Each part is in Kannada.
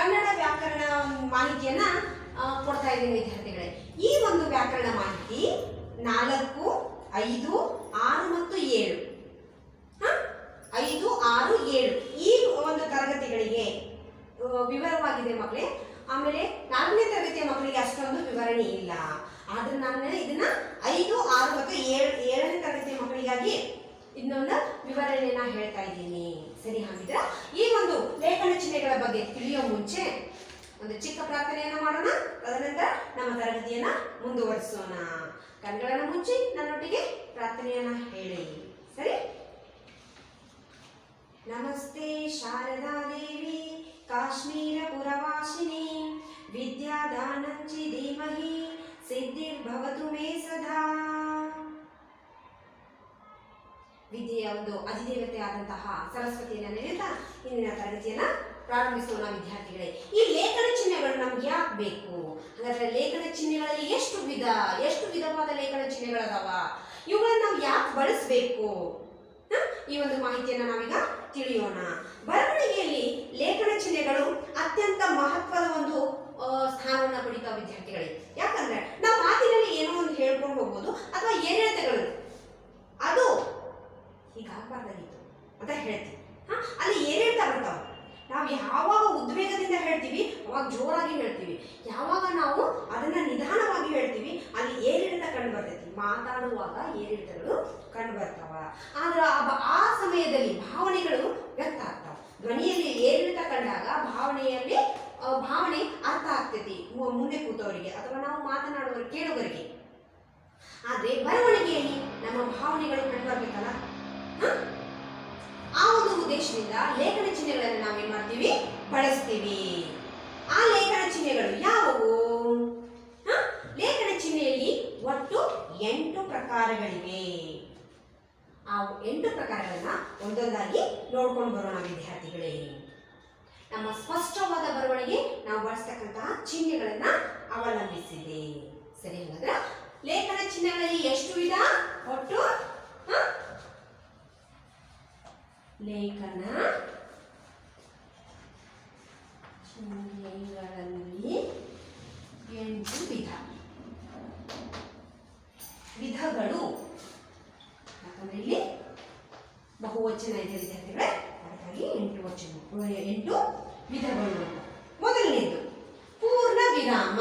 ಕನ್ನಡ ವ್ಯಾಕರಣ ಮಾಹಿತಿಯನ್ನ ಕೊಡ್ತಾ ಇದ್ದೀನಿ ವಿದ್ಯಾರ್ಥಿಗಳೇ. ಈ ಒಂದು ವ್ಯಾಕರಣ ಮಾಹಿತಿ 4, 5, 6 ಮತ್ತು 7 5, 6, 7 ಈ ಒಂದು ತರಗತಿಗಳಿಗೆ ವಿವರವಾಗಿದೆ ಮಕ್ಕಳೇ. ಆಮೇಲೆ 4ನೇ ತರಗತಿಯ ಮಕ್ಕಳಿಗೆ ಅಷ್ಟೊಂದು ವಿವರಣೆ ಇಲ್ಲ. ಆದ್ರೆ ನಾನು ಇದನ್ನ 5, 6 ಮತ್ತು 7ನೇ ತರಗತಿಯ ಮಕ್ಕಳಿಗಾಗಿ ಇನ್ನೊಂದು ವಿವರಣೆಯನ್ನ ಹೇಳ್ತಾ ಇದ್ದೀನಿ. ಸರಿ, ಹಾಗಿದ್ರೆ ಈ ಒಂದು ಲೇಖನ ಚಿಹ್ನೆಗಳ ಬಗ್ಗೆ ತಿಳಿಯೋ ಮುಂಚೆ ಒಂದು ಚಿಕ್ಕ ಪ್ರಾರ್ಥನೆಯನ್ನ ಮಾಡೋಣ. ತದನಂತರ ನಮ್ಮ ತರಗತಿಯನ್ನ ಮುಂದುವರಿಸೋಣ. ಕಣ್ಗಳನ್ನ ಮುಚ್ಚಿ ನನ್ನೊಟ್ಟಿಗೆ ಪ್ರಾರ್ಥನೆಯನ್ನ ಹೇಳಿ. ಸರಿ. ನಮಸ್ತೆ ಶಾರದಾ ದೇವಿ ಕಾಶ್ಮೀರ ಪುರವಾಸಿನಿ ವಿದ್ಯಾದಾನಂಚಿ ಧೀಮಹಿ ಸಿದ್ಧಿರ್ಭವತು ಮೇ ಸದಾ. ವಿದ್ಯೆಯ ಒಂದು ಅಧಿದೇವತೆ ಆದಂತಹ ಸರಸ್ವತಿಯನ್ನ ನೆನೆಯುತ್ತಾ ಇಂದಿನ ತರಗತಿಯನ್ನ ಪ್ರಾರಂಭಿಸೋಣ ವಿದ್ಯಾರ್ಥಿಗಳೇ. ಈ ಲೇಖನ ಚಿಹ್ನೆಗಳು ನಮ್ಗೆ ಯಾಕೆ ಬೇಕು? ಹಾಗಾದ್ರೆ ಲೇಖನ ಚಿಹ್ನೆಗಳಲ್ಲಿ ಎಷ್ಟು ವಿಧವಾದ ಲೇಖನ ಚಿಹ್ನೆಗಳದಾವ? ಇವುಗಳನ್ನ ನಾವು ಯಾಕೆ ಬಳಸಬೇಕು? ಈ ಒಂದು ಮಾಹಿತಿಯನ್ನ ನಾವೀಗ ತಿಳಿಯೋಣ. ಬರವಣಿಗೆಯಲ್ಲಿ ಲೇಖನ ಚಿಹ್ನೆಗಳು ಅತ್ಯಂತ ಮಹತ್ವದ ಒಂದು ಸ್ಥಾನವನ್ನು ಪಡಿತಾವ ವಿದ್ಯಾರ್ಥಿಗಳೇ. ಯಾಕಂದ್ರೆ ನಾವು ಮಾತಿನಲ್ಲಿ ಏನೋ ಒಂದು ಹೇಳ್ಕೊಂಡು ಹೋಗ್ಬೋದು, ಅಥವಾ ಏರಿಳಿತಗಳು ಅದು ಹೀಗಾಗಬಾರ್ದಾಗಿತ್ತು ಅಂತ ಹೇಳ್ತೀವಿ. ಅಲ್ಲಿ ಏರಿಳಿತ ಬರ್ತಾವ. ನಾವು ಯಾವಾಗ ಉದ್ವೇಗದಿಂದ ಹೇಳ್ತೀವಿ ಅವಾಗ ಜೋರಾಗಿ ಹೇಳ್ತೀವಿ, ಯಾವಾಗ ನಾವು ಅದನ್ನ ನಿಧಾನವಾಗಿ ಹೇಳ್ತೀವಿ ಅಲ್ಲಿ ಏರಿಳಿತ ಕಂಡು ಬರ್ತೈತಿ. ಮಾತಾಡುವಾಗ ಏರಿಳಿತಗಳು ಕಂಡು ಬರ್ತಾವ. ಆದ್ರೆ ಆ ಸಮಯದಲ್ಲಿ ಭಾವನೆಗಳು ವ್ಯಕ್ತ ಆಗ್ತಾವ. ಧ್ವನಿಯಲ್ಲಿ ಏರಿಳಿತ ಕಂಡಾಗ ಭಾವನೆ ಅರ್ಥ ಆಗ್ತೈತಿ ಮುಂದೆ ಕೂತವರಿಗೆ ಅಥವಾ ನಾವು ಮಾತನಾಡುವವರು ಕೇಳುವವರಿಗೆ. ಆದ್ರೆ ಬರವಣಿಗೆಯಲ್ಲಿ ನಮ್ಮ ಭಾವನೆಗಳು ಕಂಡು ಬರ್ಬೇಕಲ್ಲ. ಆ ಒಂದು ಉದ್ದೇಶದಿಂದ ಲೇಖನ ಚಿಹ್ನೆಗಳನ್ನು ನಾವೇನ್ ಮಾಡ್ತೀವಿ, ಬಳಸ್ತೀವಿ. ಆ ಲೇಖನ ಚಿಹ್ನೆಗಳು ಯಾವುವು? ಲೇಖನ ಚಿಹ್ನೆಯಲ್ಲಿ ಒಟ್ಟು 8 ಪ್ರಕಾರಗಳಿವೆ. ಆ 8 ಪ್ರಕಾರಗಳನ್ನ ಒಂದೊಂದಾಗಿ ನೋಡ್ಕೊಂಡು ಬರೋಣ ವಿದ್ಯಾರ್ಥಿಗಳೇ. ನಮ್ಮ ಸ್ಪಷ್ಟವಾದ ಬರವಣಿಗೆ ನಾವು ಬಳಸ್ತಕ್ಕಂತಹ ಚಿಹ್ನೆಗಳನ್ನ ಅವಲಂಬಿಸಿದೆ. ಸರಿ, ಹಾಗಾದ್ರೆ ಲೇಖನ ಚಿಹ್ನೆಗಳಲ್ಲಿ ಎಷ್ಟು ವಿಧ? ಒಟ್ಟು ಲೇಖನ ಚಿಹ್ನೆಗಳಲ್ಲಿ 8 ವಿಧಗಳು. ಯಾಕಂದ್ರೆ ಇಲ್ಲಿ ಬಹುವಚನ ಇದೆ ವಿದ್ಯಾರ್ಥಿಗಳೇ, ಹಾಗಾಗಿ 8 ವಿಧಗಳು. ಮೊದಲನೇದು ಪೂರ್ಣ ವಿರಾಮ.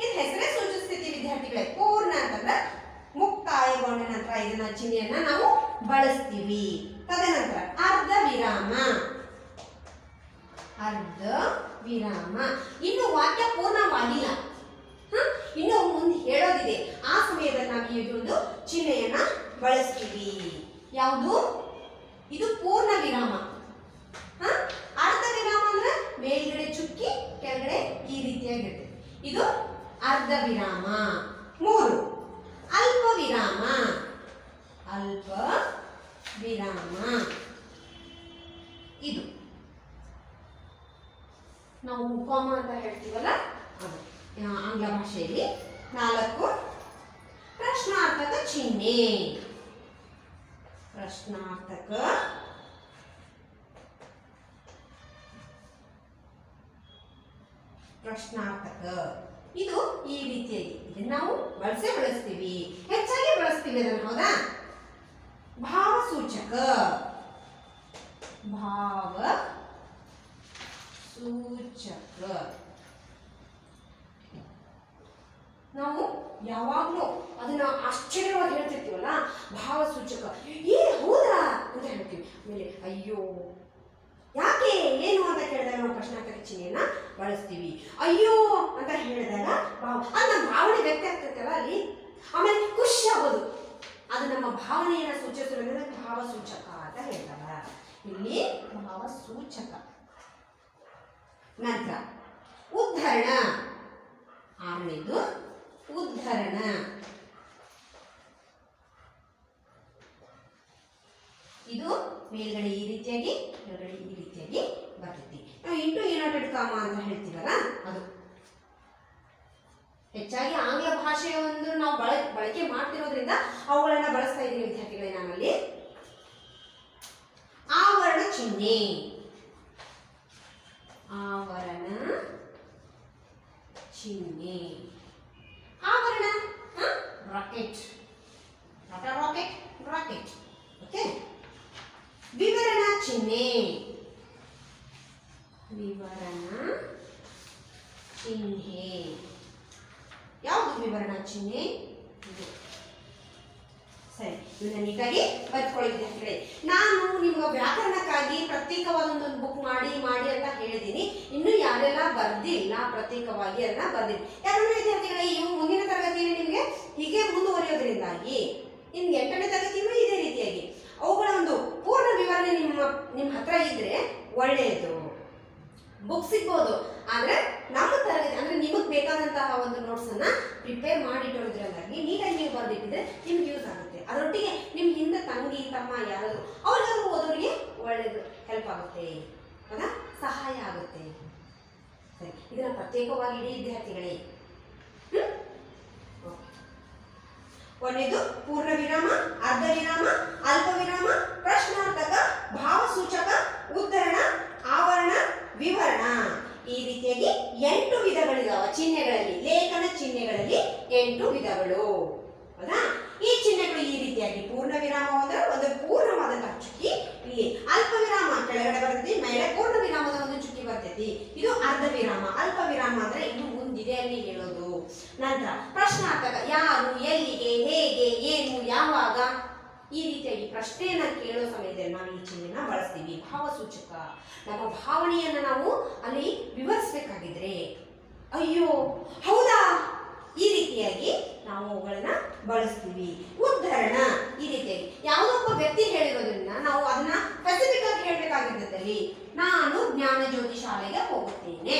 ಇದು ಹೆಸರೇ ಸೂಚಿಸ್ತಿದೆ ವಿದ್ಯಾರ್ಥಿಗಳೇ. ಪೂರ್ಣ ಅಂತಂದ್ರೆ ಮುಕ್ತಾಯಗೊಂಡ ನಂತರ ಇದನ್ನ ಚಿಹ್ನೆಯನ್ನ ನಾವು ಬಳಸ್ತೀವಿ. ತದನಂತರ ಅರ್ಧ ವಿರಾಮ. ಇನ್ನು ವಾಕ್ಯ ಪೂರ್ಣವಾಗಿಲ್ಲ, ಇನ್ನು ಮುಂದೆ ಹೇಳೋದಿದೆ. ಆ ಸಮಯದಲ್ಲಿ ನಾವು ಈ ಒಂದು ಚಿಹ್ನೆಯನ್ನ ಬಳಸ್ತೀವಿ. ಯಾವುದು? ಇದು ಪೂರ್ಣ ವಿರಾಮ. ಅರ್ಧ ವಿರಾಮ ಅಂದ್ರೆ ಮೇಲ್ಗಡೆ ಚುಕ್ಕಿ ಕೆಳಗಡೆ ಈ ರೀತಿಯಾಗಿರುತ್ತೆ. ಇದು ಅರ್ಧ ವಿರಾಮ. 3 ಅಲ್ಪ ವಿರಾಮ. ಇದು ನಾವು ಕಾಮ ಅಂತ ಹೇಳ್ತೀವಲ್ಲ ಅದು ಆಂಗ್ಲ ಭಾಷೆಯಲ್ಲಿ. 4 ಪ್ರಶ್ನಾರ್ಥಕ ಚಿಹ್ನೆ. ಪ್ರಶ್ನಾರ್ಥಕ ಇದು ಈ ರೀತಿಯಾಗಿ ಇದನ್ನ ನಾವು ಬಳಸ್ತೀವಿ, ಹೆಚ್ಚಾಗಿ ಬಳಸ್ತೀವಿ ಅದನ್ನು. ಹೌದಾ? ಭಾವಸೂಚಕ. ನಾವು ಯಾವಾಗಲೂ ಅದನ್ನ ಆಶ್ಚರ್ಯವಾಗಿ ಹೇಳ್ತಿರ್ತೀವಲ್ಲ, ಭಾವಸೂಚಕ. ಹೌದಾ ಅಂತ ಹೇಳ್ತೀವಿ. ಆಮೇಲೆ ಅಯ್ಯೋ ಯಾಕೆ ಏನು ಅಂತ ಕೇಳಿದಾಗ ನಾವು ಪ್ರಶ್ನಾರ್ಥಕ ಚಿಹ್ನೆಯನ್ನ ಬಳಸ್ತೀವಿ. ಅಯ್ಯೋ ಅಂತ ಹೇಳಿದಾಗ ಅದು ನಮ್ಮ ಭಾವನೆ ವ್ಯಕ್ತ ಆಗ್ತೈತಲ್ಲ ಅಲ್ಲಿ. ಆಮೇಲೆ ಖುಷಿ ಆಗೋದು, ಅದು ನಮ್ಮ ಭಾವನೆಯನ್ನ ಸೂಚಿಸೋದ್ರಿಂದ ಭಾವಸೂಚಕ ಅಂತ ಹೇಳ್ತಾರ. ಇಲ್ಲಿ ಭಾವಸೂಚಕ. ನಂತರ ಉದ್ಧರಣ. 6ನೇದು ಉದ್ಧರಣ. ಇದು ಮೇಲ್ಗಡೆ ಈ ರೀತಿಯಾಗಿ ಕೆಳಗಡೆ ಈ ರೀತಿಯಾಗಿ ಬರ್ತೈತಿ. ನಾವು ಇಂಟು ಯುನೈಟೆಡ್ ಕಾಮ ಅಂತ ಹೇಳ್ತೀವಲ್ಲ ಅದು. ಹೆಚ್ಚಾಗಿ ಆಂಗ್ಲ ಭಾಷೆಯ ಒಂದು ನಾವು ಬಳಕೆ ಮಾಡ್ತಿರೋದ್ರಿಂದ ಅವುಗಳನ್ನ ಬಳಸ್ತಾ ಇದ್ದೀನಿ ವಿದ್ಯಾರ್ಥಿಗಳೇ ನಾನಲ್ಲಿ. ಚಿಹ್ನೆ. ಆವರಣ ಚಿಹ್ನೆ. ಆವರಣ rocket, not a rocket, rocket. Okay. ವಿವರಣ ಚಿಹ್ನೆ. ವಿವರಣ ಚಿಹ್ನೆ. ಯಾವುದು ವಿವರಣ ಚಿಹ್ನೆ? ಸರಿ, ಇದನ್ನ ನೀಟಾಗಿ ಬರ್ಕೊಳ್ಳಿ ವಿದ್ಯಾರ್ಥಿಗಳೇ. ನಾನು ನಿಮ್ಗೆ ವ್ಯಾಕರಣಕ್ಕಾಗಿ ಪ್ರತ್ಯೇಕವಾದ ಒಂದು ಬುಕ್ ಮಾಡಿ ಅಂತ ಹೇಳಿದ್ದೀನಿ. ಇನ್ನು ಯಾರೆಲ್ಲ ಬರ್ದಿಲ್ಲ ಪ್ರತ್ಯೇಕವಾಗಿ ಅದನ್ನ ಬರ್ದಿಲ್ಲ. ಯಾಕಂದ್ರೆ ವಿದ್ಯಾರ್ಥಿಗಳೇ ಇವು ಮುಂದಿನ ತರಗತಿಯಲ್ಲಿ ನಿಮಗೆ ಹೀಗೆ ಮುಂದುವರಿಯೋದ್ರಿಂದಾಗಿ ಇನ್ನು 8ನೇ ತರಗತಿಯೂ ಇದೇ ರೀತಿಯಾಗಿ ಅವುಗಳ ಒಂದು ಪೂರ್ಣ ವಿವರಣೆ ನಿಮ್ಮ ಹತ್ರ ಇದ್ರೆ ಒಳ್ಳೆಯದು. ಬುಕ್ ಸಿಗ್ಬೋದು, ಆದ್ರೆ ನಮ್ಮ ತರಗತಿ ಅಂದ್ರೆ ನಿಮಗೆ ಬೇಕಾದಂತಹ ಒಂದು ನೋಟ್ಸ್ ಅನ್ನ ಪ್ರಿಪೇರ್ ಮಾಡಿಟ್ಟೋದ್ರಿಂದಾಗಿ ನೀಟಾಗಿ ನೀವು ಬರ್ದಿಟ್ಟಿದ್ರೆ ನಿಮ್ಗೆ ಯೂಸ್ ಆಗುತ್ತೆ. ಅದರೊಟ್ಟಿಗೆ ನಿಮ್ ಹಿಂದೆ ತಂಗಿ ತಮ್ಮ ಯಾರಾದ್ರು ಅವ್ರಿಗಾದ್ರು ಓದೋರಿಗೆ ಒಳ್ಳೇದು ಹೆಲ್ಪ್ ಆಗುತ್ತೆ, ಹೌದಾ, ಸಹಾಯ ಆಗುತ್ತೆ. ಸರಿ, ಇದನ್ನ ಪ್ರತ್ಯೇಕವಾಗಿ ಇಡೀ ವಿದ್ಯಾರ್ಥಿಗಳೇ. ಒಂದೇದು ಪೂರ್ಣ ವಿರಾಮ, ಅರ್ಧ ವಿರಾಮ, ಅಲ್ಪ ವಿರಾಮ, ಪ್ರಶ್ನಾರ್ಥಕ, ಭಾವಸೂಚಕ, ಉದ್ಧರಣ, ಆವರಣ, ವಿವರಣ. ಈ ರೀತಿಯಾಗಿ 8 ವಿಧಗಳಿದಾವ ಚಿಹ್ನೆಗಳಲ್ಲಿ. ಲೇಖನ ಚಿಹ್ನೆಗಳಲ್ಲಿ 8 ವಿಧಗಳು, ಹೌದಾ. ಈ ಚಿಹ್ನೆಗಳು ಈ ರೀತಿಯಾಗಿ ಪೂರ್ಣ ವಿರಾಮ ಅಂದ್ರೆ ಒಂದು ಪೂರ್ಣವಾದಂತಹ ಚುಕ್ಕಿ, ಇಲ್ಲಿ ಅಲ್ಪ ವಿರಾಮ ಕೆಳಗಡೆ ಬರ್ತೈತಿ, ಮೇಲೆ ಪೂರ್ಣ ವಿರಾಮದ ಒಂದು ಚುಕ್ಕಿ ಬರ್ತೈತಿ. ಇದು ಅರ್ಧ ವಿರಾಮ. ಅಲ್ಪ ವಿರಾಮ ಅಂದ್ರೆ ಇನ್ನು ಮುಂದಿದೆ ಅಲ್ಲಿ ಹೇಳೋದು. ನಂತರ ಪ್ರಶ್ನಾರ್ಥಕ, ಯಾರು, ಎಲ್ಲಿಗೆ, ಹೇಗೆ, ಏನು, ಯಾವಾಗ, ಈ ರೀತಿಯಾಗಿ ಪ್ರಶ್ನೆಯನ್ನ ಕೇಳೋ ಸಮಯದಲ್ಲಿ ನಾವು ಈ ಚಿಹ್ನೆನ ಬಳಸ್ತೀವಿ. ಭಾವಸೂಚಕ, ನಮ್ಮ ಭಾವನೆಯನ್ನ ನಾವು ಅಲ್ಲಿ ವಿವರಿಸಬೇಕಾಗಿದ್ರೆ ಅಯ್ಯೋ ಹೌದಾ ಈ ರೀತಿಯಾಗಿ ನಾವು ಅವುಗಳನ್ನ ಬಳಸ್ತೀವಿ. ಉದ್ಧರಣ, ಈ ರೀತಿಯಾಗಿ ಯಾವುದೋ ಒಬ್ಬ ವ್ಯಕ್ತಿ ಹೇಳಿರೋದ್ರಿಂದ ನಾವು ಅದನ್ನ ಸ್ಪೆಸಿಫಿಕ್ ಆಗಿ ಹೇಳ್ಬೇಕಾಗಿದ್ದಲ್ಲಿ, ನಾನು ಜ್ಞಾನಜ್ಯೋತಿ ಶಾಲೆಗೆ ಹೋಗುತ್ತೇನೆ.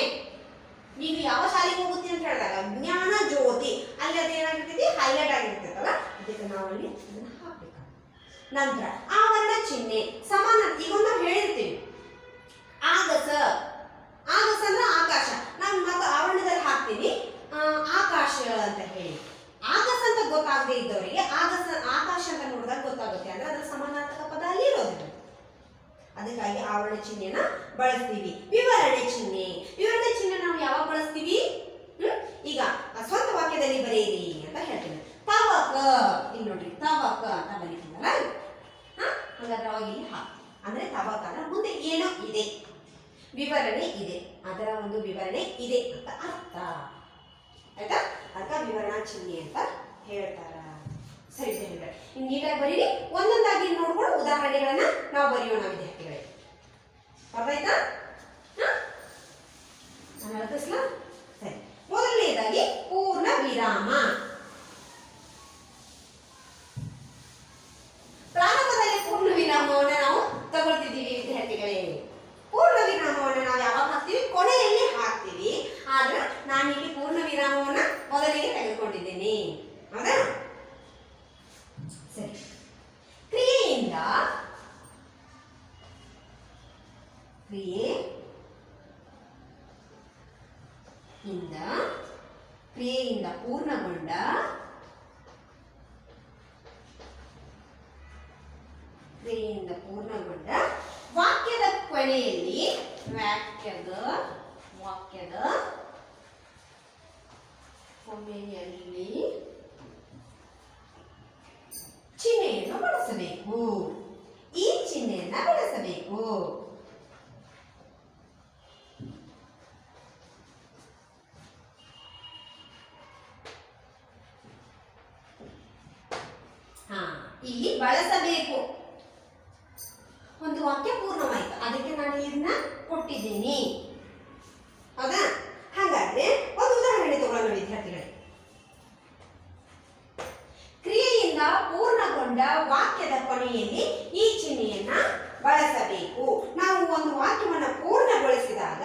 ನೀವು ಯಾವ ಶಾಲೆಗೆ ಹೋಗುತ್ತೀವಿ ಅಂತ ಹೇಳಿದಾಗ ಜ್ಞಾನ ಜ್ಯೋತಿ ಅಲ್ಲಿ ಅದೇನಾಗಿರ್ತೈತಿ, ಹೈಲೈಟ್ ಆಗಿರ್ತೈತಲ್ಲ, ಅದಕ್ಕೆ ನಾವು ಅಲ್ಲಿ ಅದನ್ನ ಹಾಕ್ಬೇಕು. ನಂತರ ಆವರಣ ಚಿಹ್ನೆ, ಸಮಾನ. ಈಗ ನಾವು ಹೇಳಿರ್ತೀವಿ ಆಗಸ, ಆಗಸ ಅಂದ್ರೆ ಆಕಾಶ. ನಾನು ಮತ್ತೆ ಆವರಣದಲ್ಲಿ ಹಾಕ್ತೀನಿ ಆಕಾಶ ಅಂತ ಹೇಳಿ. ಆಗಸ ಅಂತ ಗೊತ್ತಾಗದೇ ಇದ್ದವರಿಗೆ ಆಗಸ ಆಕಾಶ ಅಂತ ನೋಡಿದಾಗ ಗೊತ್ತಾಗುತ್ತೆ, ಅಂದ್ರೆ ಅದರ ಸಮಾನಾರ್ಥಕ ಪದ ಅಲ್ಲಿ ಇರೋದಿಲ್ಲ. ಅದಕ್ಕಾಗಿ ಆವರಣ ಚಿಹ್ನೆನ ಬಳಸ್ತೀವಿ. ವಿವರಣೆ ಚಿಹ್ನೆ, ವಿವರಣೆ ಚಿಹ್ನೆ ನಾವು ಯಾವಾಗ ಬಳಸ್ತೀವಿ? ಈಗ ಸ್ವಂತ ವಾಕ್ಯದಲ್ಲಿ ಬರೆಯಿರಿ ಅಂತ ಹೇಳ್ತೀನಿ. ತವಕ, ಇಲ್ಲಿ ನೋಡ್ರಿ ತವಕ ಅಂತ ಬರೀತೀನಲ್ಲ, ಹಾಗಾದ್ರೆ ಅವಾಗ ಇಲ್ಲಿ ಹಾಕಿ ಅಂದ್ರೆ ತವಕ ಅಂದ್ರೆ ಮುಂದೆ ಏನೋ ಇದೆ, ವಿವರಣೆ ಇದೆ, ಅದರ ಒಂದು ವಿವರಣೆ ಇದೆ ಅಂತ ಅರ್ಥ ಆಯ್ತಾ. ಅದಕ್ಕೆ ವಿವರಣಾ ಚಿಹ್ನೆ ಅಂತ ಹೇಳ್ತಾರ. ಸರಿ ಸರಿ, ಇನ್ನು ನೀಟಾಗಿ ಬರೀರಿ. ಒಂದೊಂದಾಗಿ ನೋಡ್ಕೊಂಡು ಉದಾಹರಣೆಗಳನ್ನ ನಾವು ಬರೆಯೋಣ ವಿದ್ಯಾರ್ಥಿಗಳೇ. ಅರ್ಥ ನಾನು ಅರ್ಥಿಸ್ಲಾ? ಸರಿ, ಮೊದಲನೇದಾಗಿ ಪೂರ್ಣ ವಿರಾಮ. ಪ್ರಾರಂಭದಲ್ಲಿ ಪೂರ್ಣ ವಿರಾಮವನ್ನು ನಾವು ತಗೊಳ್ತಿದ್ದೀವಿ ವಿದ್ಯಾರ್ಥಿಗಳೇ. ಪೂರ್ಣ ವಿರಾಮವನ್ನು ನಾವು ಯಾವಾಗ ಹಾಕ್ತೀವಿ? ಕೊನೆಯಲ್ಲಿ ಹಾಕ್ತೀವಿ. ಆದ್ರೆ ನಾನಿಲ್ಲಿ ಪೂರ್ಣ ವಿರಾಮವನ್ನ ಮೊದಲಿಗೆ ತೆಗೆದುಕೊಂಡಿದ್ದೇನೆ, ಹೌದಾ. ಸರಿ, ಕ್ರಿಯೆಯಿಂದ ಪೂರ್ಣಗೊಂಡ ವಾಕ್ಯದ ಕೊನೆಯಲ್ಲಿ ಚಿಹ್ನೆಯನ್ನು ಬಳಸಬೇಕು. ಈ ಚಿಹ್ನೆಯನ್ನ ಬಳಸಬೇಕು. ಇಲ್ಲಿ ಬಳಸಬೇಕು. ಒಂದು ವಾಕ್ಯ ಪೂರ್ಣವಾಯಿತು, ಅದಕ್ಕೆ ನಾನು ಇದನ್ನ ಕೊಟ್ಟಿದ್ದೀನಿ, ಹೌದಾ. ಹಾಗಾದ್ರೆ ಒಂದು ಉದಾಹರಣೆ ತಗೊಳ್ಳೋಣ ವಿದ್ಯಾರ್ಥಿಗಳೇ. ಕ್ರಿಯೆಯಿಂದ ಪೂರ್ಣಗೊಂಡ ವಾಕ್ಯದ ಕೊನೆಯಲ್ಲಿ ಈ ಚಿಹ್ನೆಯನ್ನ ಬಳಸಬೇಕು. ನಾವು ಒಂದು ವಾಕ್ಯವನ್ನು ಪೂರ್ಣಗೊಳಿಸಿದಾಗ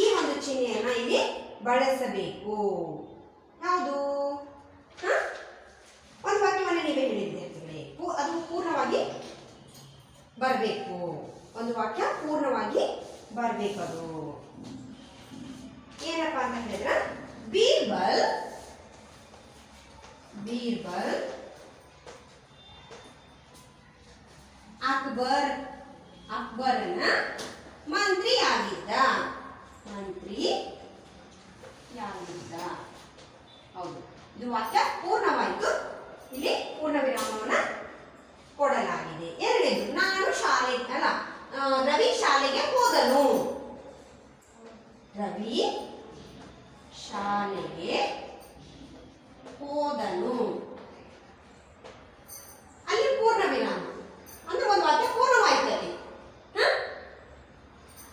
ಈ ಒಂದು ಚಿಹ್ನೆಯನ್ನ ಇಲ್ಲಿ ಬಳಸಬೇಕು. ಯಾವುದು? ಒಂದು ವಾಕ್ಯವನ್ನು ನೀವೇ ಹೇಳಿದ್ದೆ ವಿದ್ಯಾರ್ಥಿಗಳೇ, ಅದು ಪೂರ್ಣವಾಗಿ ಬರಬೇಕು. ಒಂದು ವಾಕ್ಯ ಪೂರ್ಣವಾಗಿ ಬರಬೇಕು. ಅದು ಏನಪ್ಪಾ ಅಂತ ಹೇಳಿದ್ರೆ, ಬೀರ್ಬಲ್ ಅಕ್ಬರ್ ಅಕ್ಬರನ ಮಂತ್ರಿಯಾಗಿದ್ದ. ಹೌದು, ಇದು ವಾಕ್ಯ ಪೂರ್ಣವಾಯಿತು. ಇಲ್ಲಿ ಪೂರ್ಣ ವಿರಾಮವನ್ನು ಕೊಡಲಾಗಿದೆ. ಎರಡನೇದು, ರವಿ ಶಾಲೆಗೆ ಹೋದನು. ರವಿ ಶಾಲೆಗೆ ಹೋದನು. ಅಲ್ಲಿ ಪೂರ್ಣ ವಿರಾಮ ಅಂದ್ರೆ ಒಂದು ವಾಕ್ಯ ಪೂರ್ಣವಾಯಿತು. ಅಲ್ಲಿ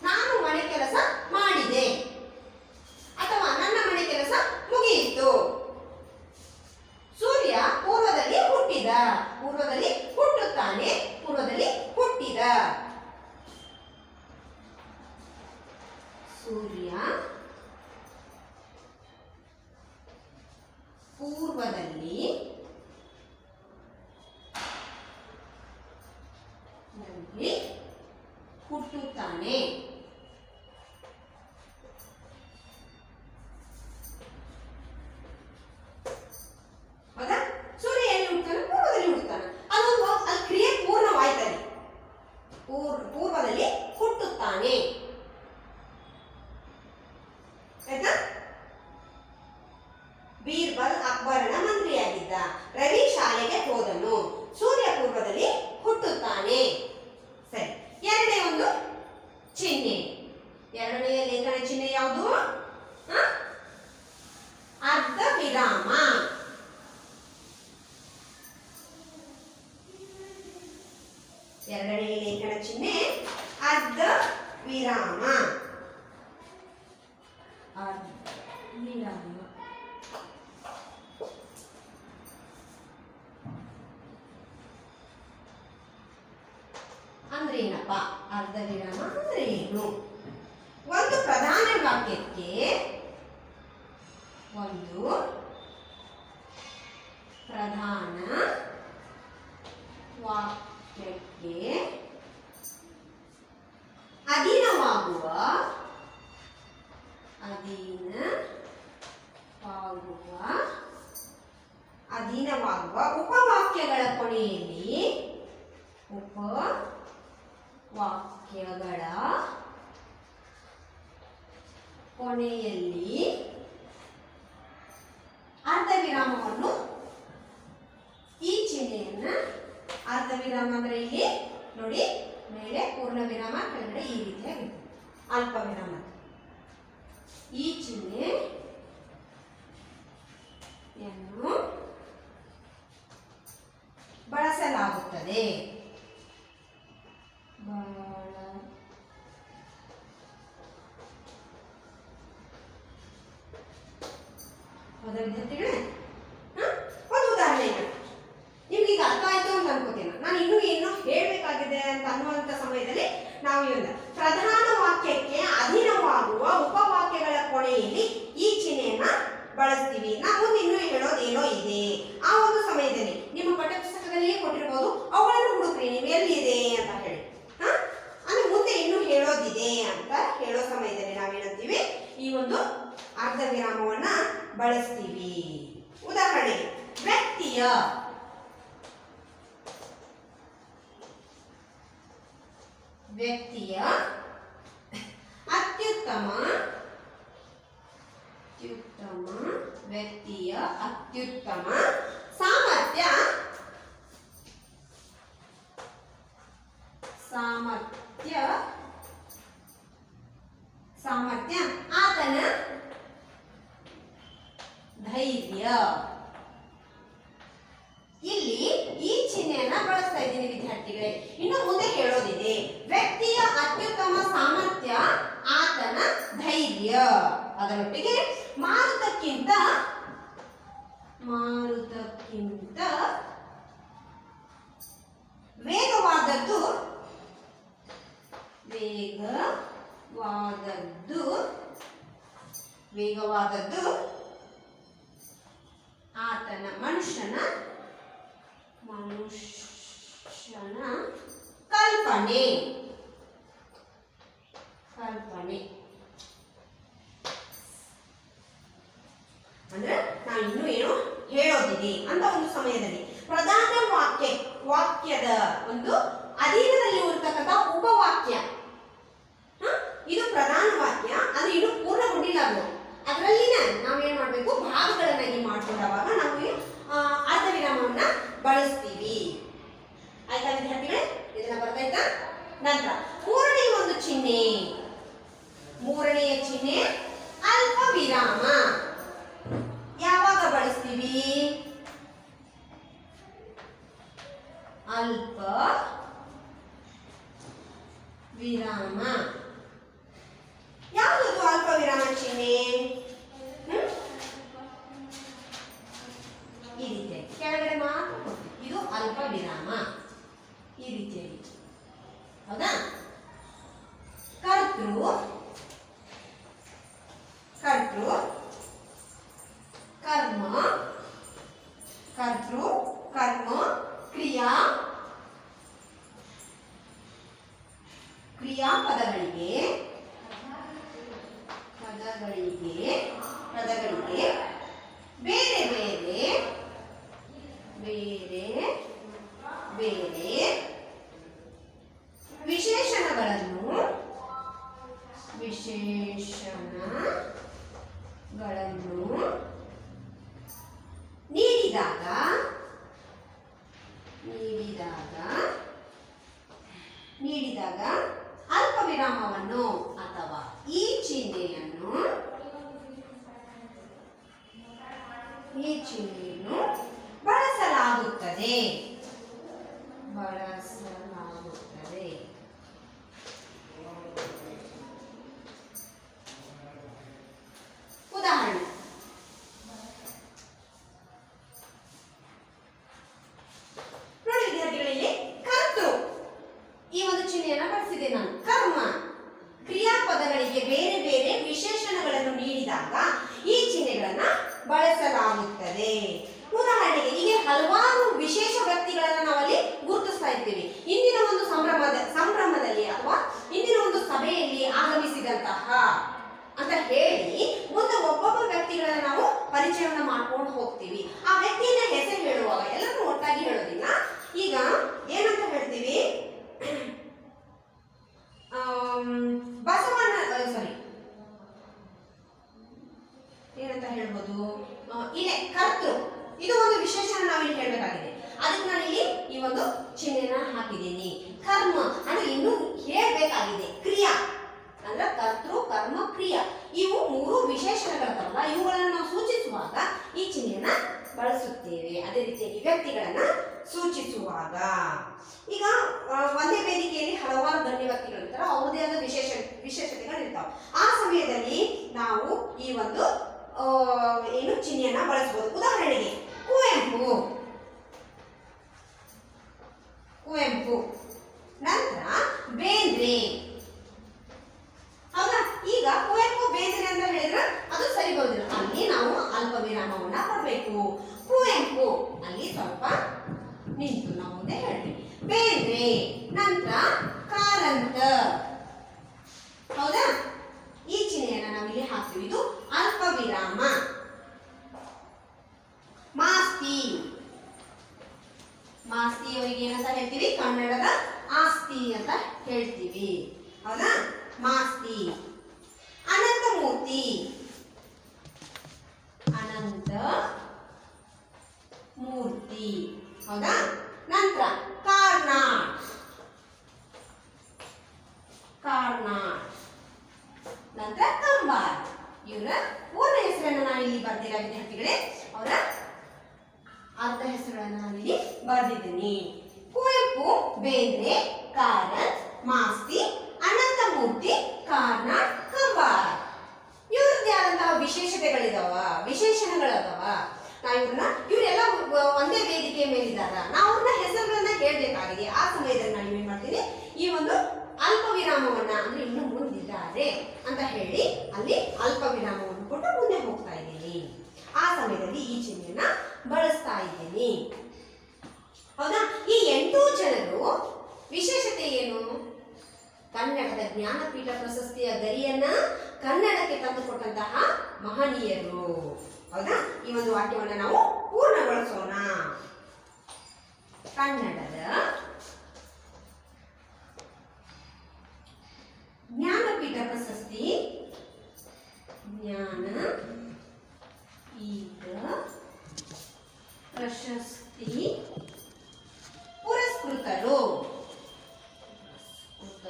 ನಾನು ಮನೆ ಕೆಲಸ ಮಾಡಿದೆ ಅಥವಾ ನನ್ನ ಮನೆ ಕೆಲಸ ಮುಗಿಯಿತು. ಸೂರ್ಯ ಪೂರ್ವದಲ್ಲಿ ಹುಟ್ಟಿದ. ಪೂರ್ವದಲ್ಲಿ ಹುಟ್ಟುತ್ತಾನೆ, ಪೂರ್ವದಲ್ಲಿ ಹುಟ್ಟಿದ. ಸೂರ್ಯ ಪೂರ್ವದಲ್ಲಿ ಹುಟ್ಟುತ್ತಾನೆ. ಹೌದಾ? ಸೂರ್ಯ ಎಲ್ಲಿ ಹುಟ್ಟುತ್ತಾನೆ? ಪೂರ್ವದಲ್ಲಿ ಹುಟ್ಟುತ್ತಾನೆ. ಅದೊಂದು ಅಲ್ಲಿ ಕ್ರಿಯೆ ಪೂರ್ಣವಾಯ್ತಲ್ಲಿ. ಪೂರ್ವದಲ್ಲಿ ಹುಟ್ಟುತ್ತಾನೆ. ಆಯ್ತಾ? ಬೀರ್ಬಲ್ ಅಕ್ಬರನ ಮಂತ್ರಿಯಾಗಿದ್ದ. ರವಿ ಶಾಲೆಗೆ ಹೋದನು. ಸೂರ್ಯ ಪೂರ್ವದಲ್ಲಿ ಹುಟ್ಟುತ್ತಾನೆ. ಸರಿ, ಎರಡನೇ ಒಂದು ಚಿಹ್ನೆ. ಎರಡನೆಯ ಲೇಖನ ಚಿಹ್ನೆ ಯಾವುದು? ಅರ್ಧ ವಿರಾಮ. ಎರಡನೆಯ ಲೇಖನ ಚಿಹ್ನೆ ಅರ್ಧ ವಿರಾಮ. ಅಂದ್ರೆ ಏನಪ್ಪ? ಅರ್ಧ ವಿರಾಮ ಅಂದ್ರೆ ಏನು? ಒಂದು ಪ್ರಧಾನ ವಾಕ್ಯಕ್ಕೆ ಅಧೀನವಾಗುವ ಉಪವಾಕ್ಯಗಳ ಕೊನೆಯಲ್ಲಿ ಅರ್ಧ ವಿರಾಮವನ್ನು, ಈ ಚಿಹ್ನೆಯನ್ನ ಅರ್ಧ ವಿರಾಮ ಅಂದ್ರೆ ಇಲ್ಲಿ ನೋಡಿ, ಮೇಲೆ ಪೂರ್ಣ ವಿರಾಮ, ಕೆಳಗಡೆ ಈ ರೀತಿಯಾಗಿದೆ ಅಲ್ಪ ವಿರಾಮ. ಈ ಚಿಹ್ನೆಯನ್ನು ಬಳಸಲಾಗುತ್ತದೆ. ವಿದ್ಯಾರ್ಥಿಗಳೇ, ಒಂದು ಉದಾಹರಣೆ ನಿಮ್ಗೆ ಈಗ ಅರ್ಥ ಆಯ್ತು ಅಂತ ಅನ್ಕೋತೀನಿ. ನಾನು ಇನ್ನೂ ಹೇಳಬೇಕಾಗಿದೆ ಅಂತ ಅನ್ನುವಂಥ ಸಮಯದಲ್ಲಿ ನಾವು ಒಂದು ಪ್ರಧಾನ ವಾಕ್ಯಕ್ಕೆ ಅಧೀನವಾಗುವ ಉಪವಾಕ್ಯಗಳ ಕೊನೆಯಲ್ಲಿ ಈ ಚಿಹ್ನೆಯನ್ನ ಬಳಸ್ತೀವಿ. ನಾವು ಮುಂದೆ ಇನ್ನೂ ಹೇಳೋದೇನೋ ಇದೆ. ಆ ಒಂದು ಸಮಯದಲ್ಲಿ ನಿಮ್ಮ ಪಠ್ಯಪುಸ್ತಕದಲ್ಲಿಯೇ ಕೊಟ್ಟಿರ್ಬೋದು, ಅವುಗಳನ್ನು ಹುಡುಕ್ರಿ ನೀವು ಎಲ್ಲಿದೆ ಅಂತ ಹೇಳಿ. ಅಂದ್ರೆ ಮುಂದೆ ಇನ್ನೂ ಹೇಳೋದಿದೆ ಅಂತ ಹೇಳೋ ಸಮಯದಲ್ಲಿ ನಾವೇನಂತೀವಿ, ಈ ಒಂದು ಅರ್ಧ ವಿರಾಮವನ್ನ ಬಳಸ್ತೀವಿ. ಉದಾಹರಣೆ, ವ್ಯಕ್ತಿಯ ಅತ್ಯುತ್ತಮ, ವ್ಯಕ್ತಿಯ ಅತ್ಯುತ್ತಮ ಸಾಮರ್ಥ್ಯ ಆತನ ಧೈರ್ಯ. ಇಲ್ಲಿ ಈ ಚಿಹ್ನೆಯನ್ನ ಬಳಸ್ತಾ ಇದ್ದೀನಿ ವಿದ್ಯಾರ್ಥಿಗಳೇ. ಇನ್ನು ಮುಂದೆ ಹೇಳೋದಿದೆ. ವ್ಯಕ್ತಿಯ ಅತ್ಯುತ್ತಮ ಸಾಮರ್ಥ್ಯ ಆತನ ಧೈರ್ಯ. ಅದರೊಟ್ಟಿಗೆ ಮಾರುತಕ್ಕಿಂತ ವೇಗವಾದದ್ದು ಆತನ ಮನುಷ್ಯನ ಕಲ್ಪನೆ. ಅಂದ್ರೆ ನಾವು ಇನ್ನೂ ಏನು ಹೇಳೋದಿದೆ ಅಂತ ಒಂದು ಸಮಯದಲ್ಲಿ ಪ್ರಧಾನ ವಾಕ್ಯದ ಒಂದು ಅಧೀನದಲ್ಲಿ ಇರತಕ್ಕಂಥ ಉಪವಾಕ್ಯ ಮಾಡಬೇಕು, ಭಾಗಗಳನ್ನಾಗಿ ಮಾಡ್ಕೊಂಡಾಗ ನಾವು ಅರ್ಧ ವಿರಾಮವನ್ನ ಬಳಸ್ತೀವಿ. ಆಯ್ತಾ ವಿದ್ಯಾರ್ಥಿಗಳೇ? ಇದನ್ನ ಬರ್ತಾಯ್ತಾ? ನಂತರ ಮೂರನೇ ಒಂದು ಚಿಹ್ನೆ, ಮೂರನೆಯ ಚಿಹ್ನೆ ಅಲ್ಪ ವಿರಾಮ. ಯಾವಾಗ ಬಳಸ್ತೀವಿ? ಅಲ್ಪ ವಿರಾಮ. ಯಾವುದು ಅಲ್ಪ ವಿರಾಮ ಚಿಹ್ನೆ? ಈ ರೀತಿ ಕೆಳಗಡೆ ಮಾತ್ರ ಇದು ಅಲ್ಪ ವಿರಾಮ. ಈ ರೀತಿಯಾಗಿ, ಹೌದಾ? ಕರ್ತೃ ಕರ್ತೃ ಕರ್ಮ, ಕರ್ತೃ ಕರ್ಮ ಕ್ರಿಯಾ ಪದಗಳಿಗೆ ಬೇರೆ ಬೇರೆ ವಿಶೇಷಣಗಳನ್ನು ನೀಡಿದಾಗ ಅಲ್ಪ ವಿರಾಮವನ್ನು ಅಥವಾ ಈ ಚಿಹ್ನೆಯನ್ನು ಬಳಸಲಾಗುತ್ತದೆ. ಉದಾಹರಣೆ, ನೋಡಿ ವಿದ್ಯಾರ್ಥಿಗಳಲ್ಲಿ, ಕರ್ತೃ ಈ ಒಂದು ಚಿಹ್ನೆಯನ್ನು ಬಳಸಿದೆ ನಾನು. ಕರ್ಮ ಕ್ರಿಯಾಪದಗಳಿಗೆ ಬೇರೆ ಬೇರೆ ವಿಶೇಷಣಗಳನ್ನು ನೀಡಿದಾಗ ಈ ಚಿಹ್ನೆಗಳನ್ನ ಬಳಸಲಾಗುತ್ತದೆ. ಉದಾಹರಣೆಗೆ ಹೀಗೆ ಹಲವಾರು ವಿಶೇಷ ವ್ಯಕ್ತಿಗಳನ್ನ ನಾವಲ್ಲಿ ಗುರುತಿಸ್ತಾ ಇರ್ತೀವಿ. ಇಂದಿನ ಒಂದು ಸಂಭ್ರಮದಲ್ಲಿ ಅಥವಾ ಇಂದಿನ ಒಂದು ಸಭೆಯಲ್ಲಿ ಆಗಮಿಸಿದಂತಹ ಅಂತ ಹೇಳಿ ಮುಂದೆ ಒಬ್ಬೊಬ್ಬ ವ್ಯಕ್ತಿಗಳನ್ನ ನಾವು ಪರಿಚಯವನ್ನ ಮಾಡ್ಕೊಂಡು ಹೋಗ್ತೀವಿ. ಆ ವ್ಯಕ್ತಿಯನ್ನ ಹೆಸರು ಹೇಳುವಾಗ ಎಲ್ಲರೂ ಒಟ್ಟಾಗಿ ಹೇಳೋದಿಲ್ಲ. ಈಗ ಏನಂತ ಹೇಳ್ತೀವಿ? ಏನಂತ ಹೇಳ್ಬೋದು? ಇದೆ ಕರ್ತೃ, ಇದು ಒಂದು ವಿಶೇಷಣ ನಾವಿಲ್ಲಿ ಹೇಳಬೇಕಾಗಿದೆ. ಅದಕ್ಕೆ ನಾನು ಇಲ್ಲಿ ಈ ಒಂದು ಚಿಹ್ನೆನ ಹಾಕಿದ್ದೀನಿ. ಕರ್ಮ ಅಂದ್ರೆ ಇನ್ನೂ ಹೇಳ್ಬೇಕಾಗಿದೆ. ಕ್ರಿಯಾ ಅಂದ್ರೆ ಕರ್ತೃ ಕರ್ಮ ಕ್ರಿಯಾ, ಇವು ಮೂರು ವಿಶೇಷಣಗಳಲ್ಲ. ಇವುಗಳನ್ನು ನಾವು ಸೂಚಿಸುವಾಗ ಈ ಚಿಹ್ನೆಯನ್ನ ಬಳಸುತ್ತೇವೆ. ಅದೇ ರೀತಿಯಾಗಿ ವ್ಯಕ್ತಿಗಳನ್ನ ಸೂಚಿಸುವಾಗ, ಈಗ ಒಂದೇ ವೇದಿಕೆಯಲ್ಲಿ ಹಲವಾರು ಗಣ್ಯ ವ್ಯಕ್ತಿಗಳಿರ್ತಾರೆ, ಅವ್ರದೇ ಆದ ವಿಶೇಷತೆಗಳಿರ್ತಾವೆ. ಆ ಸಮಯದಲ್ಲಿ ನಾವು ಈ ಒಂದು ಚಿಹ್ನೆಯನ್ನ ಬಳಸಬಹುದು. ಉದಾಹರಣೆಗೆ ಕುವೆಂಪು, ನಂತರ ಬೇಂದ್ರೆ. ಹೌದಾ? ಈಗ ಕುವೆಂಪು ಬೇಂದ್ರೆ ಅಂತ ಹೇಳಿದ್ರೆ ಅದು ಸರಿ ಬರೋದಿಲ್ಲ. ಅಲ್ಲಿ ನಾವು ಅಲ್ಪ ವಿರಾಮವನ್ನ ಕೊಡಬೇಕು. ಕುವೆಂಪು ಅಲ್ಲಿ ಸ್ವಲ್ಪ ನಿಂತು ನಾವು ಮುಂದೆ ಹೇಳ್ತೀವಿ. ಬೇಂದ್ರೆ, ನಂತರ ಕಾರಂತ. ಹೌದಾ? ಈ ಚಿಹ್ನೆಯನ್ನ ನಾವು ಇಲ್ಲಿ ಹಾಕ್ತೀವಿ. ಇದು ಅಲ್ಪ ವಿರಾಮ. ಮಾಸ್ತಿ ಅವರಿಗೆ ಏನಂತ ಹೇಳ್ತೀವಿ? ಕನ್ನಡದ ಆಸ್ತಿ ಅಂತ ಹೇಳ್ತೀವಿ. ಹೌದಾ? ಮಾಸ್ತಿ. ಅನಂತಮೂರ್ತಿ, ಹೌದಾ? ನಂತರ ಕಾರ್ನಾಡ್, ನಂತರ ಕಂಬಾರ್. ಇವರ ಪೂರ್ಣ ಹೆಸರನ್ನು ನಾನು ಇಲ್ಲಿ ಬರ್ದಿಲ್ಲ ವಿದ್ಯಾರ್ಥಿಗಳೇ, ಅವರ ಅರ್ಧ ಹೆಸರುಗಳನ್ನು ನಾನಿಲ್ಲಿ ಬರೆದಿದ್ದೀನಿ. ಕುವೆಂಪು, ಬೇಂದ್ರೆ, ಕಾರಂತ್, ಮಾಸ್ತಿ, ಅನಂತಮೂರ್ತಿ, ಕಾರ್ನಾಡ್, ಕಂಬಾರ್. ಇವ್ರದ್ದೇ ಆದಂತಹ ವಿಶೇಷಣಗಳದಾವ. ನಾವು ಇವರೆಲ್ಲ ಒಂದೇ ವೇದಿಕೆಯ ಮೇಲಿದ್ದಾರ. ನಾವು ಅವ್ರನ್ನ ಹೆಸರುಗಳನ್ನ ಹೇಳ್ಬೇಕಾಗಿದೆ. ಆ ಸಮಯದಲ್ಲಿ ನಾನು ಏನ್ ಮಾಡ್ತೀನಿ? ಈ ಒಂದು ಅಲ್ಪ ವಿರಾಮವನ್ನ, ಅಂದ್ರೆ ಇನ್ನು ಮುಂದಿದ್ದಾರೆ ಅಂತ ಹೇಳಿ ಅಲ್ಲಿ ಅಲ್ಪ ವಿರಾಮವನ್ನು ಕೊಟ್ಟು ಮುಂದೆ ಹೋಗ್ತಾ ಇದ್ದೀನಿ. ಆ ಸಮಯದಲ್ಲಿ ಈ ಚಿಹ್ನೆಯನ್ನ ಬಳಸ್ತಾ ಇದ್ದೀನಿ. ಹೌದಾ? ಈ 8 ಜನರು ವಿಶೇಷತೆ ಏನು? ಕನ್ನಡದ ಜ್ಞಾನಪೀಠ ಪ್ರಶಸ್ತಿಯ ಗರಿಯನ್ನ ಕನ್ನಡಕ್ಕೆ ತಂದುಕೊಟ್ಟಂತಹ ಮಹನೀಯರು. ಹೌದಾ? ಈ ಒಂದು ವಾಕ್ಯವನ್ನ ನಾವು ಪೂರ್ಣಗೊಳಿಸೋಣ. ಕನ್ನಡದ ಜ್ಞಾನಪೀಠ ಪ್ರಶಸ್ತಿ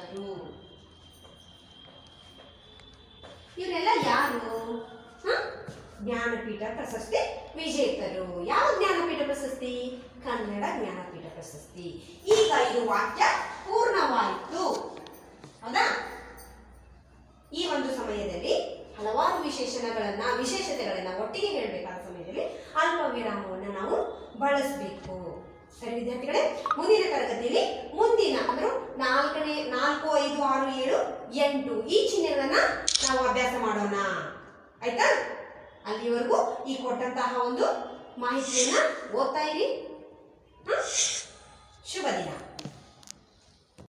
ವಿಜೇತರು. ಇವರೆಲ್ಲ ಯಾರು? ಜ್ಞಾನಪೀಠ ಪ್ರಶಸ್ತಿ ವಿಜೇತರು. ಯಾವ ಜ್ಞಾನಪೀಠ ಪ್ರಶಸ್ತಿ? ಕನ್ನಡ ಜ್ಞಾನಪೀಠ ಪ್ರಶಸ್ತಿ. ಈಗ ಇದು ವಾಕ್ಯ ಪೂರ್ಣವಾಯಿತು, ಹೌದಾ? ಈ ಒಂದು ಸಮಯದಲ್ಲಿ ಹಲವಾರು ವಿಶೇಷತೆಗಳನ್ನ ಒಟ್ಟಿಗೆ ಹೇಳಬೇಕಾದ ಸಮಯದಲ್ಲಿ ಅಲ್ಪ ವಿರಾಮವನ್ನು ನಾವು ಬಳಸಬೇಕು. ಸರಿ ವಿದ್ಯಾರ್ಥಿಗಳೇ, ಮುಂದಿನ ತರಗತಿಯಲ್ಲಿ ಮುಂದಿನ ಅಂದ್ರೆ 4, 5, 6, 7, 8 ಈ ಚಿಹ್ನೆಗಳನ್ನ ನಾವು ಅಭ್ಯಾಸ ಮಾಡೋಣ, ಆಯ್ತಾ? ಅಲ್ಲಿವರೆಗೂ ಈ ಕೊಟ್ಟಂತಹ ಒಂದು ಮಾಹಿತಿಯನ್ನ ಓದ್ತಾ ಇರಿ. ಶುಭ ದಿನ.